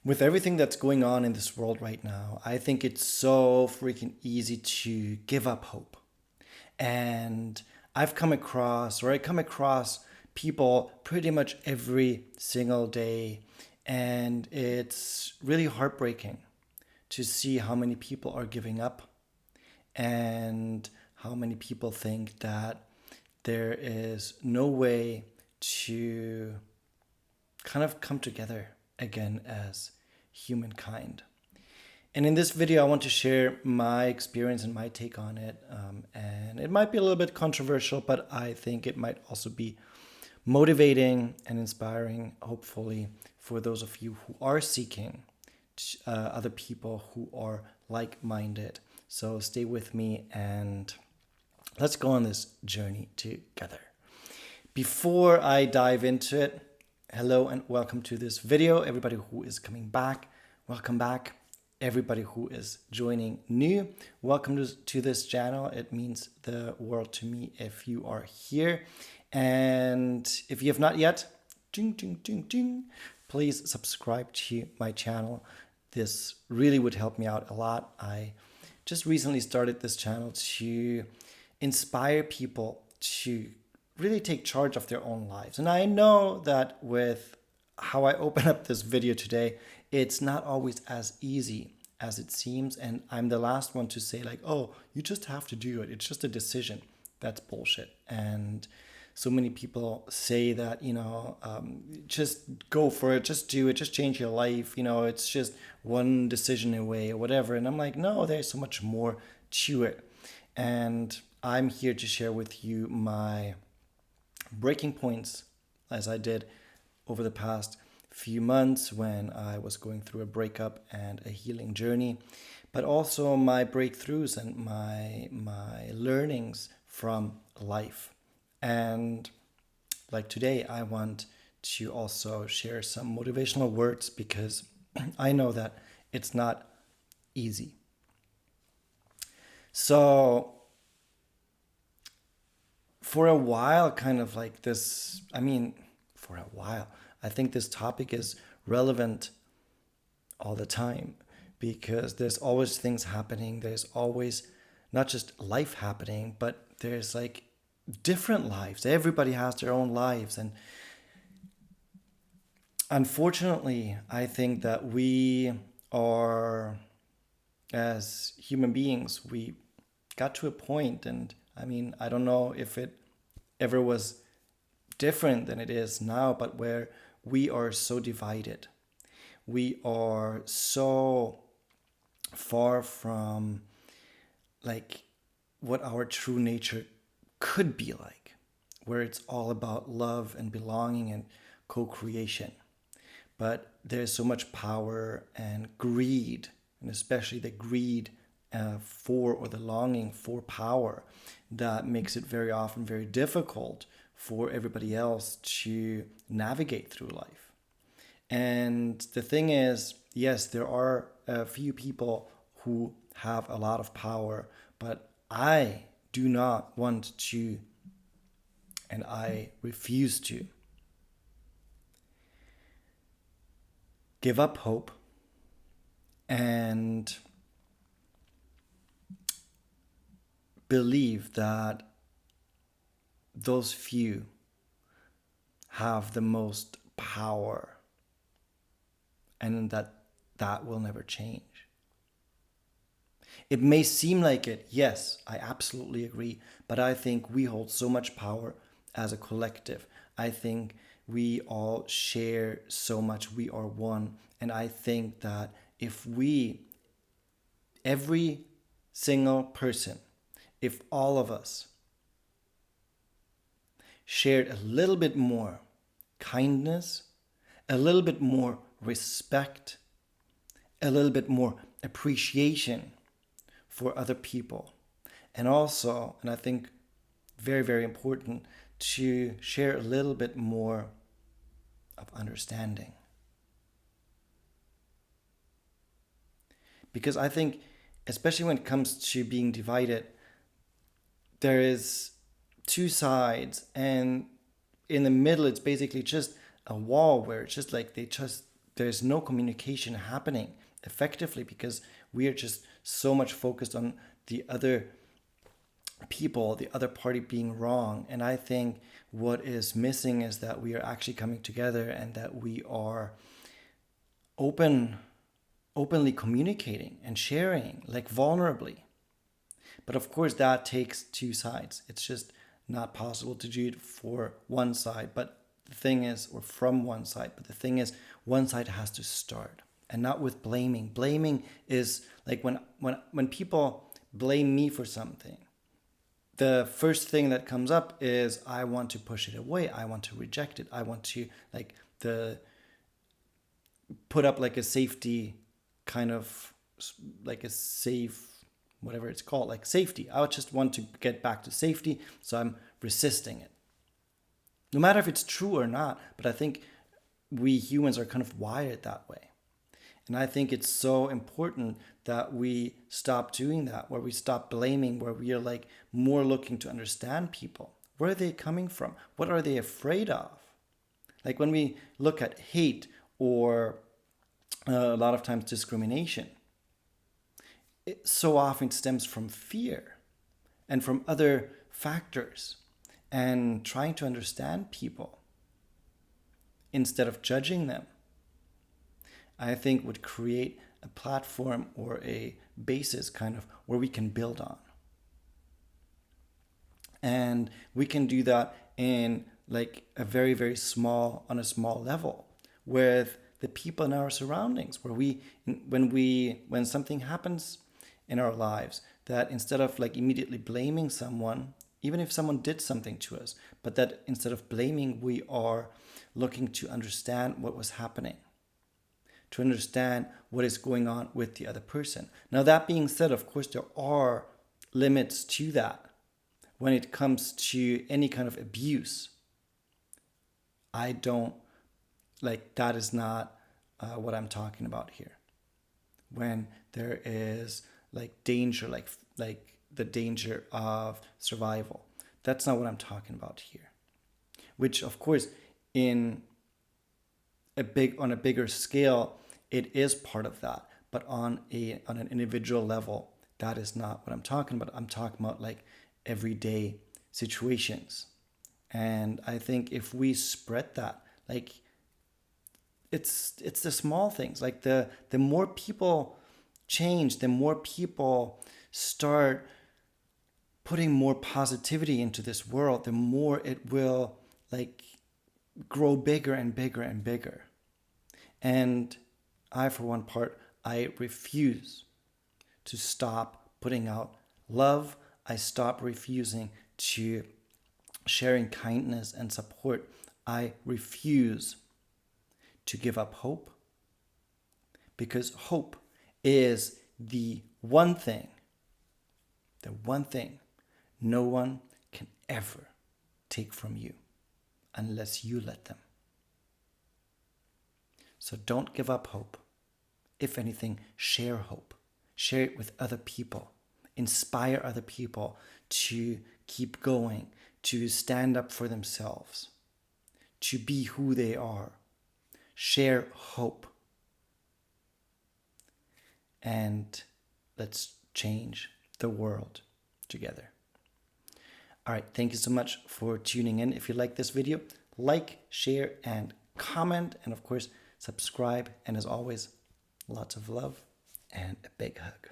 With everything that's going on in this world right now, I think it's so freaking easy to give up hope. And I come across people pretty much every single day. And it's really heartbreaking to see how many people are giving up and how many people think that there is no way to kind of come together again as humankind. And in this video, I want to share my experience and my take on it. And it might be a little bit controversial, but I think it might also be motivating and inspiring, hopefully, for those of you who are seeking other people who are like-minded. So stay with me and let's go on this journey together. Before I dive into it, hello and welcome to this video. Everybody who is coming back, welcome back. Everybody who is joining new, welcome to this channel. It means the world to me if you are here. And if you have not yet, please subscribe to my channel. This really would help me out a lot. I just recently started this channel to inspire people to really take charge of their own lives. And I know that with how I open up this video today, it's not always as easy as it seems. And I'm the last one to say like, oh, you just have to do it. It's just a decision. That's bullshit. And so many people say that, just go for it, just do it, just change your life. It's just one decision away or whatever. And I'm like, no, there's so much more to it. And I'm here to share with you my breaking points as I did over the past few months when I was going through a breakup and a healing journey, but also my breakthroughs and my learnings from life. And like today, I want to also share some motivational words because I know that it's not easy. So for a while, I think this topic is relevant all the time because there's always things happening. There's always not just life happening, but there's like different lives. Everybody has their own lives. And unfortunately, I think that we are, as human beings, we got to a point, and I don't know if it ever was different than it is now, but where we are so divided. We are so far from like what our true nature could be like, where it's all about love and belonging and co-creation. But there's so much power and greed, and especially the greed for or the longing for power that makes it very often very difficult for everybody else to navigate through life. And the thing is, yes, there are a few people who have a lot of power, but I do not want to, and I refuse to give up hope and believe that those few have the most power and that will never change. It may seem like it, yes, I absolutely agree, but I think we hold so much power as a collective. I think we all share so much, we are one, and I think that if every single person, if all of us shared a little bit more kindness, a little bit more respect, a little bit more appreciation for other people. And also, and I think very, very important, to share a little bit more of understanding. Because I think, especially when it comes to being divided, there is two sides, and in the middle it's basically just a wall where it's just like they just there's no communication happening effectively because we are just so much focused on the other people, the other party being wrong. And I think what is missing is that we are actually coming together and that we are openly communicating and sharing, like vulnerably. But of course, that takes two sides. It's just not possible to do it for one side. But the thing is, or from one side, but the thing is, one side has to start, and not with blaming. Blaming is like when people blame me for something, the first thing that comes up is I want to push it away. I want to reject it. I want to put up like a safety kind of, like a safe, whatever it's called, like safety. I would just want to get back to safety, so I'm resisting it. No matter if it's true or not, but I think we humans are kind of wired that way. And I think it's so important that we stop doing that, where we stop blaming, where we are like more looking to understand people. Where are they coming from? What are they afraid of? Like when we look at hate or a lot of times discrimination, it so often stems from fear and from other factors, and trying to understand people instead of judging them, I think would create a platform or a basis kind of where we can build on. And we can do that in like a very, very small, on a small level with the people in our surroundings, where when something happens in our lives, that instead of like immediately blaming someone, even if someone did something to us, but that instead of blaming, we are looking to understand what was happening, to understand what is going on with the other person. Now, that being said, of course, there are limits to that. When it comes to any kind of abuse, I don't, like, that is not what I'm talking about here. When there is like danger, like the danger of survival, that's not what I'm talking about here. Which, of course, on a bigger scale, it is part of that. But on an individual level, that is not what I'm talking about. I'm talking about like everyday situations. And I think if we spread that, like, it's the small things. Like the more people change, the more people start putting more positivity into this world, the more it will like grow bigger and bigger and bigger. And I, for one part, I refuse to stop putting out love. I stop refusing to sharing kindness and support. I refuse to give up hope, because hope is the one thing no one can ever take from you unless you let them. So don't give up hope. If anything, share hope. Share it with other people. Inspire other people to keep going, to stand up for themselves, to be who they are. Share hope. And let's change the world together. All right, thank you so much for tuning in. If you like this video, like, share, and comment, and of course, subscribe. And as always, lots of love and a big hug.